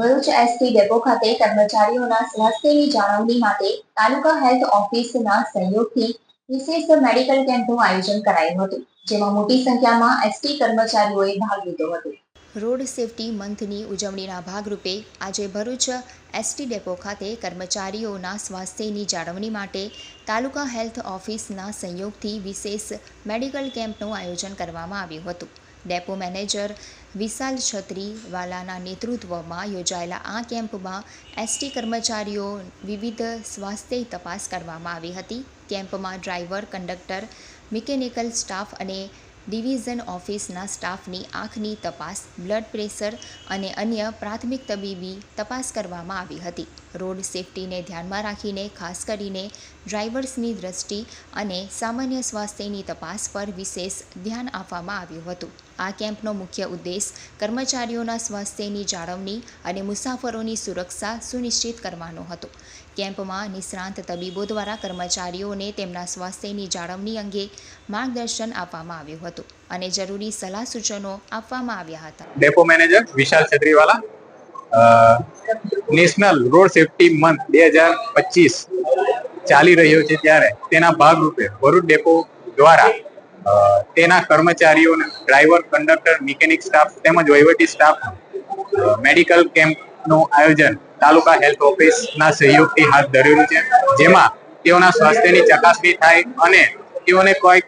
Bharuch ST depot ખાતે કર્મચારીઓના સ્વાસ્થ્યની જાળવણી માટે તાલુકા હેલ્થ ઓફિસના સહયોગથી વિશેષ મેડિકલ કેમ્પનું આયોજન કરાયું હતું, જેમાં મોટી સંખ્યામાં એસટી કર્મચારીઓએ ભાગ લીધો હતો. રોડ સેફટી મંથની ઉજવણીના ભાગરૂપે આજે ભરૂચ એસટી ડેપો ખાતે કર્મચારીઓના સ્વાસ્થ્યની જાળવણી માટે તાલુકા હેલ્થ ઓફિસના સહયોગથી વિશેષ મેડિકલ કેમ્પનું આયોજન કરવામાં આવ્યું હતું. ડેપો મેનેજર વિશાલ છત્રીવાલાના નેતૃત્વમાં યોજાયેલા આ કેમ્પમાં એસટી કર્મચારીઓ વિવિધ સ્વાસ્થ્ય તપાસ કરવામાં આવી હતી. કેમ્પમાં ડ્રાઈવર, કંડક્ટર, મિકેનિકલ સ્ટાફ અને ડિવિઝન ઓફિસના સ્ટાફની આંખની તપાસ, બ્લડ પ્રેશર અને અન્ય પ્રાથમિક તબીબી તપાસ કરવામાં આવી હતી. રોડ સેફટીને ધ્યાનમાં રાખીને ખાસ કરીને ડ્રાઈવર્સની દ્રષ્ટિ અને સામાન્ય સ્વાસ્થ્યની તપાસ પર વિશેષ ધ્યાન આપવામાં આવ્યું હતું. આ કેમ્પનો મુખ્ય ઉદ્દેશ કર્મચારીઓના સ્વાસ્થ્યની જાળવણી અને મુસાફરોની સુરક્ષા સુનિશ્ચિત કરવાનો હતો. કેમ્પમાં નિષ્ણાંત તબીબો દ્વારા કર્મચારીઓને તેમના સ્વાસ્થ્યની જાળવણી અંગે માર્ગદર્શન આપવામાં આવ્યું હતું અને જરૂરી સલાહ સૂચનો આપવામાં આવ્યા હતા. Depot manager Vishal Chhatriwala. National road safety month 2025 ચાલી રહ્યો છે, ત્યારે તેના ભાગરૂપે ભરૂચ ડેપો દ્વારા તેના કર્મચારીઓને ડ્રાઈવર, કંડક્ટર, મિકેનિક સ્ટાફ તેમજ વહીવટી સ્ટાફ મેડિકલ કેમ્પનું આયોજન તાલુકા હેલ્થ ઓફિસના સહયોગથી હાથ ધરેલું છે, જેમાં તેઓના સ્વાસ્થ્યની ચકાસણી થાય અને તેઓને કોઈ